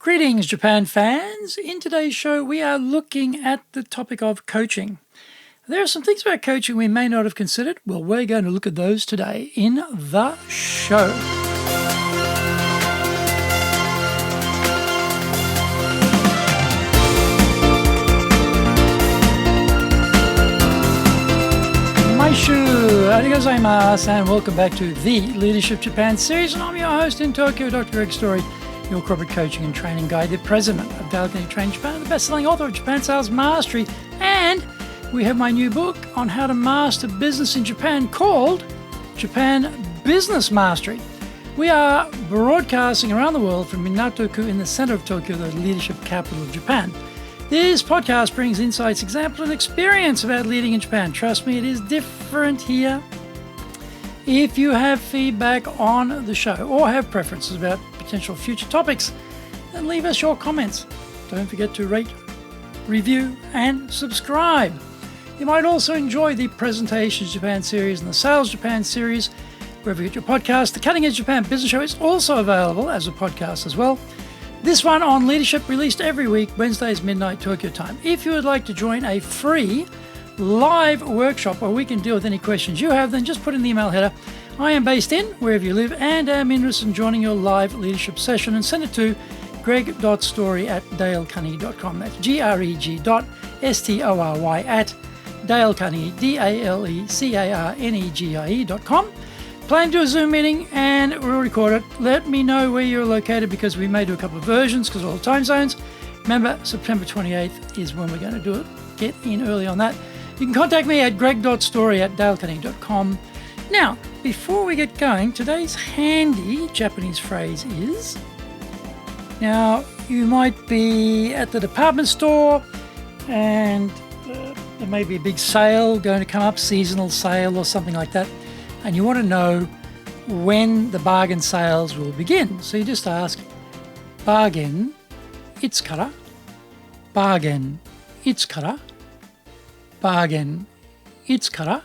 Greetings, Japan fans. In today's show, we are looking at the topic of coaching. There are some things about coaching we may not have considered. Well, we're going to look at those today in the show. Maishu, arigatou gozaimasu, and welcome back to the Leadership Japan series. And I'm your host in Tokyo, Dr. Greg Story, your corporate coaching and training guide, the president of Dale Carnegie Training Japan, and the best-selling author of Japan Sales Mastery. And we have my new book on how to master business in Japan called Japan Business Mastery. We are broadcasting around the world from Minato-ku in the center of Tokyo, the leadership capital of Japan. This podcast brings insights, examples, and experience about leading in Japan. Trust me, it is different here. If you have feedback on the show or have preferences about potential future topics, then leave us your comments. Don't forget to rate, review, and subscribe. You might also enjoy the Presentations Japan series and the Sales Japan series, wherever you get your podcast. The Cutting Edge Japan Business Show is also available as a podcast as well. This one on leadership released every week, Wednesdays, midnight Tokyo time. If you would like to join a free live workshop where we can deal with any questions you have, then just put in the email header, I am based in wherever you live and am interested in joining your live leadership session, and send it to greg.story@dalecarnegie.com. That's greg.story@dalecarnegie, dalecarnegie.com. Plan to do a Zoom meeting and we'll record it. Let me know where you're located because we may do a couple of versions because of all the time zones. Remember, September 28th is when we're going to do it. Get in early on that. You can contact me at greg.story@dalecarnegie.com. Now, before we get going, today's handy Japanese phrase is, now you might be at the department store and there may be a big sale going to come up, seasonal sale or something like that, and you want to know when the bargain sales will begin. So you just ask, bargain, itsukara? Bargain, itsukara? Bargain, itsukara?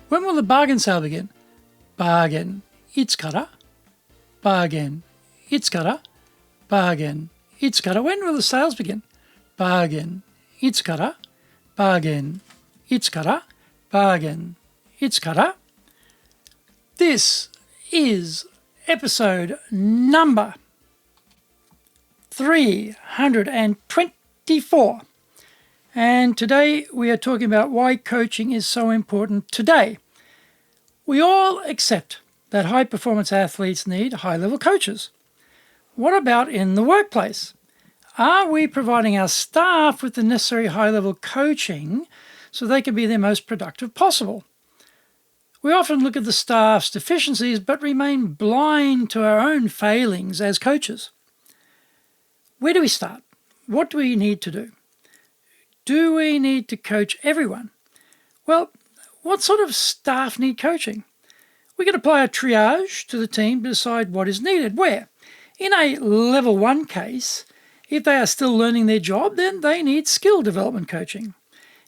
When will the bargain sale begin? Bargain, itsukara? Bargain, itsukara? Bargain, itsukara? When will the sales begin? Bargain, itsukara? Bargain, itsukara? Bargain, itsukara? This is episode number 324. And today we are talking about why coaching is so important today. We all accept that high-performance athletes need high-level coaches. What about in the workplace? Are we providing our staff with the necessary high-level coaching so they can be their most productive possible? We often look at the staff's deficiencies but remain blind to our own failings as coaches. Where do we start? What do we need to do? Do we need to coach everyone? Well, what sort of staff need coaching? We can apply a triage to the team to decide what is needed. Where? In a level 1 case, if they are still learning their job, then they need skill development coaching.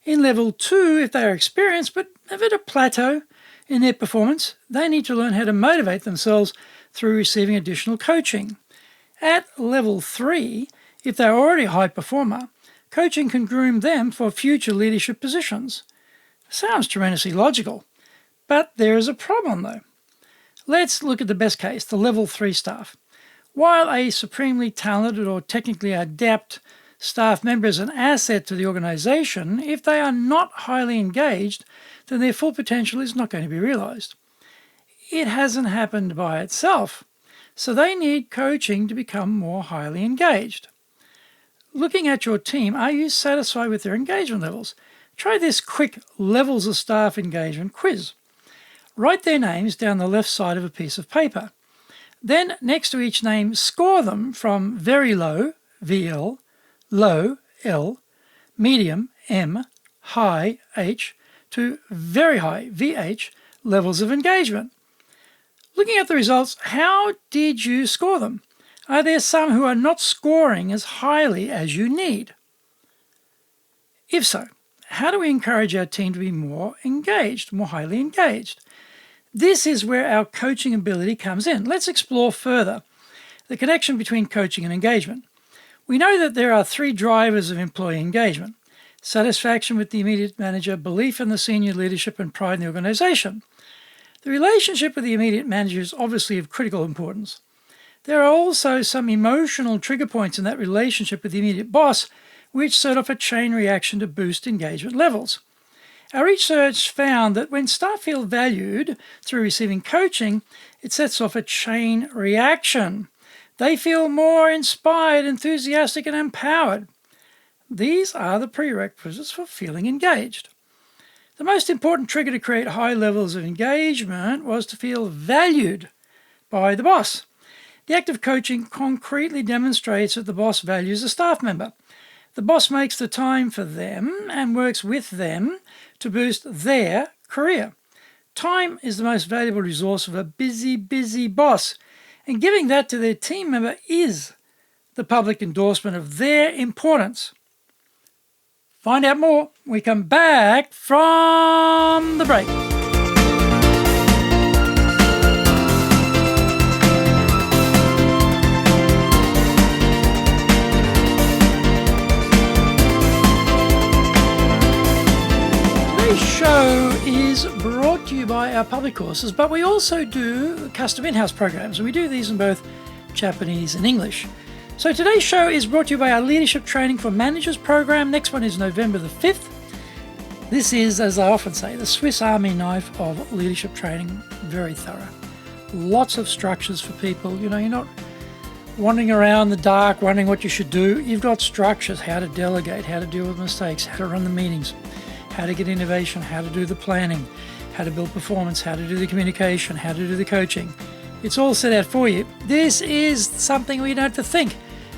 In level 2, if they are experienced but have hit a plateau in their performance, they need to learn how to motivate themselves through receiving additional coaching. At level 3, if they're already a high performer, coaching can groom them for future leadership positions. Sounds tremendously logical, but there is a problem though. Let's look at the best case, the level 3 staff. While a supremely talented or technically adept staff member is an asset to the organization, if they are not highly engaged, then their full potential is not going to be realized. It hasn't happened by itself, so they need coaching to become more highly engaged. Looking at your team, are you satisfied with their engagement levels? Try this quick levels of staff engagement quiz. Write their names down the left side of a piece of paper. Then, next to each name, score them from very low, VL, low, L, medium, M, high, H, to very high, VH, levels of engagement. Looking at the results, how did you score them? Are there some who are not scoring as highly as you need? If so, how do we encourage our team to be more engaged, more highly engaged? This is where our coaching ability comes in. Let's explore further the connection between coaching and engagement. We know that there are 3 drivers of employee engagement: satisfaction with the immediate manager, belief in the senior leadership, and pride in the organisation. The relationship with the immediate manager is obviously of critical importance. There are also some emotional trigger points in that relationship with the immediate boss, which set off a chain reaction to boost engagement levels. Our research found that when staff feel valued through receiving coaching, it sets off a chain reaction. They feel more inspired, enthusiastic, and empowered. These are the prerequisites for feeling engaged. The most important trigger to create high levels of engagement was to feel valued by the boss. The act of coaching concretely demonstrates that the boss values a staff member. The boss makes the time for them and works with them to boost their career. Time is the most valuable resource of a busy boss, and giving that to their team member is the public endorsement of their importance. Find out more when we come back from the break. Today's show is brought to you by our public courses, but we also do custom in-house programs, and we do these in both Japanese and English. So today's show is brought to you by our Leadership Training for Managers program. Next one is November the 5th. This is, as I often say, the Swiss Army knife of leadership training. Very thorough. Lots of structures for people. You're not wandering around in the dark wondering what you should do. You've got structures: how to delegate, how to deal with mistakes, how to run the meetings, how to get innovation, how to do the planning, how to build performance, how to do the communication, how to do the coaching. It's all set out for you. This is something we don't have to think.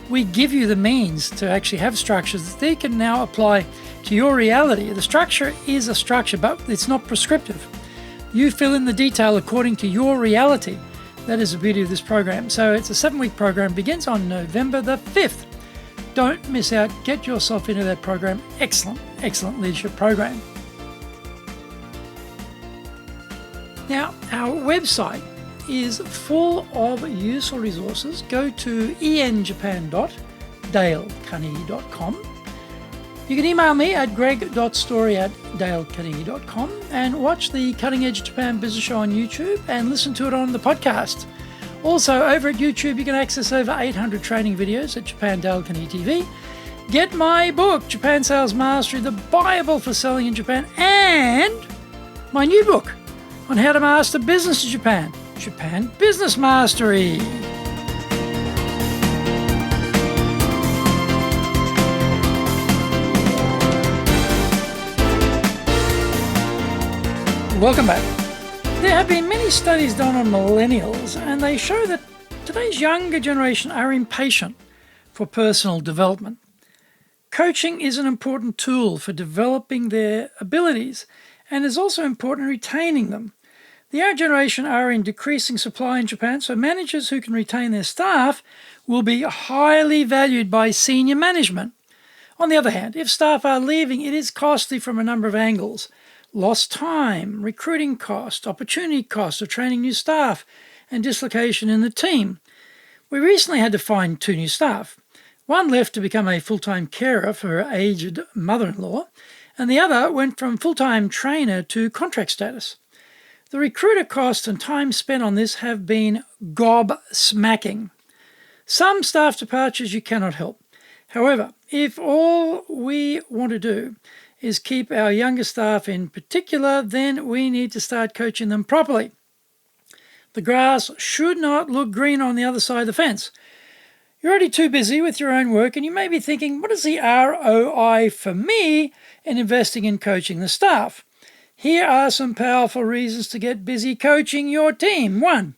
We give you the means to actually have structures that they can now apply to your reality. The structure is a structure, but it's not prescriptive. You fill in the detail according to your reality. That is the beauty of this program. So it's a 7-week program, begins on November the 5th. Don't miss out. Get yourself into that program. Excellent leadership program. Now, our website is full of useful resources. Go to enjapan.dalecarnegie.com. You can email me at greg.story@dalecarnegie.com and watch the Cutting Edge Japan Business Show on YouTube and listen to it on the podcast. Also, over at YouTube, you can access over 800 training videos at Japan Dale Carnegie TV. Get my book, Japan Sales Mastery, the Bible for selling in Japan, and my new book on how to master business in Japan, Japan Business Mastery. Welcome back. There have been many studies done on millennials, and they show that today's younger generation are impatient for personal development. Coaching is an important tool for developing their abilities and is also important in retaining them. The younger generation are in decreasing supply in Japan, so managers who can retain their staff will be highly valued by senior management. On the other hand, if staff are leaving, it is costly from a number of angles. Lost time, recruiting cost, opportunity cost of training new staff, and dislocation in the team. We recently had to find 2 new staff. One left to become a full-time carer for her aged mother-in-law, and the other went from full-time trainer to contract status. The recruiter cost and time spent on this have been gobsmacking. Some staff departures you cannot help. However, if all we want to do is keep our younger staff in particular, then we need to start coaching them properly. The grass should not look green on the other side of the fence. You're already too busy with your own work, and you may be thinking, what is the ROI for me in investing in coaching the staff? Here are some powerful reasons to get busy coaching your team. 1,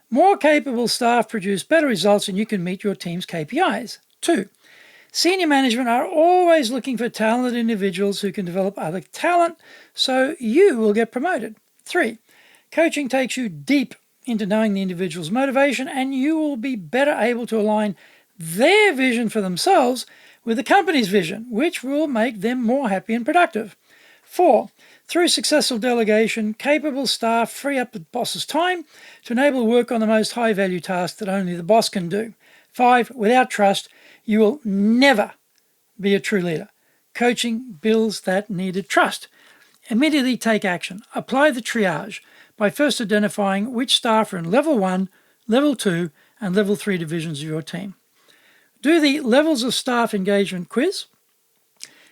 more capable staff produce better results and you can meet your team's KPIs. 2, senior management are always looking for talented individuals who can develop other talent, so you will get promoted. 3, coaching takes you deep into knowing the individual's motivation, and you will be better able to align their vision for themselves with the company's vision, which will make them more happy and productive. 4, through successful delegation, capable staff free up the boss's time to enable work on the most high-value tasks that only the boss can do. 5, without trust, you will never be a true leader. Coaching builds that needed trust. Immediately take action. Apply the triage by first identifying which staff are in level 1, level 2, and level 3 divisions of your team. Do the levels of staff engagement quiz.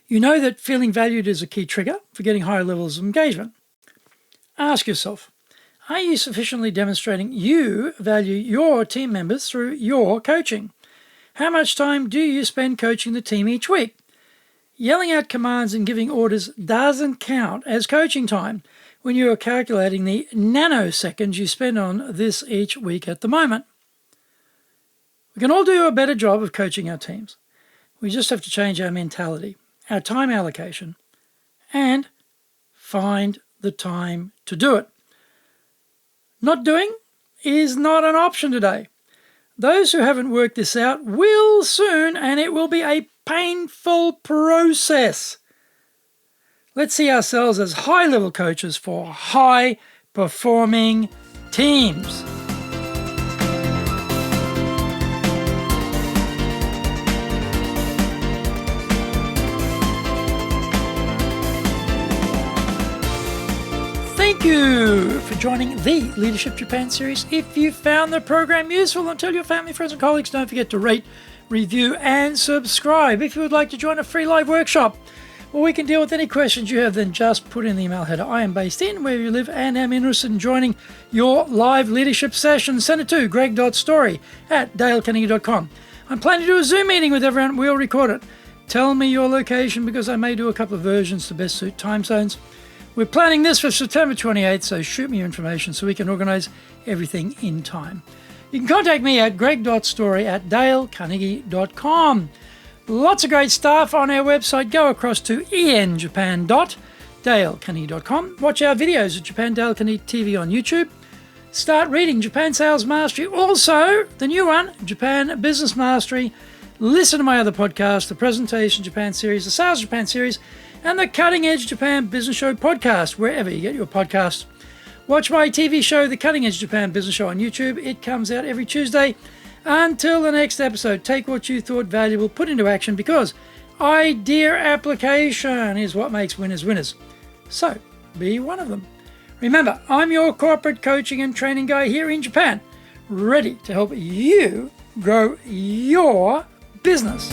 You know that feeling valued is a key trigger for getting higher levels of engagement. Ask yourself, are you sufficiently demonstrating you value your team members through your coaching? How much time do you spend coaching the team each week? Yelling out commands and giving orders doesn't count as coaching time when you are calculating the nanoseconds you spend on this each week at the moment. We can all do a better job of coaching our teams. We just have to change our mentality, our time allocation, and find the time to do it. Not doing is not an option today. Those who haven't worked this out will soon, and it will be a painful process. Let's see ourselves as high-level coaches for high-performing teams. Thank you for joining the Leadership Japan series. If you found the program useful, and tell your family, friends, and colleagues, don't forget to rate, review, and subscribe. If you would like to join a free live workshop where we can deal with any questions you have, then just put in the email header. I am based in where you live and am interested in joining your live leadership session. Send it to greg.story@dalecarnegie.com. I'm planning to do a Zoom meeting with everyone. We'll record it. Tell me your location because I may do a couple of versions to best suit time zones. We're planning this for September 28th, so shoot me your information so we can organize everything in time. You can contact me at greg.story@dalecarnegie.com. Lots of great stuff on our website. Go across to enjapan.dalecarnegie.com. Watch our videos at Japan Dale Carnegie TV on YouTube. Start reading Japan Sales Mastery. Also, the new one, Japan Business Mastery. Listen to my other podcasts, the Presentation Japan series, the Sales Japan series, and the Cutting Edge Japan Business Show podcast, wherever you get your podcasts. Watch my TV show, The Cutting Edge Japan Business Show on YouTube. It comes out every Tuesday. Until the next episode, take what you thought valuable, put into action, because idea application is what makes winners winners. So, be one of them. Remember, I'm your corporate coaching and training guy here in Japan, ready to help you grow your business.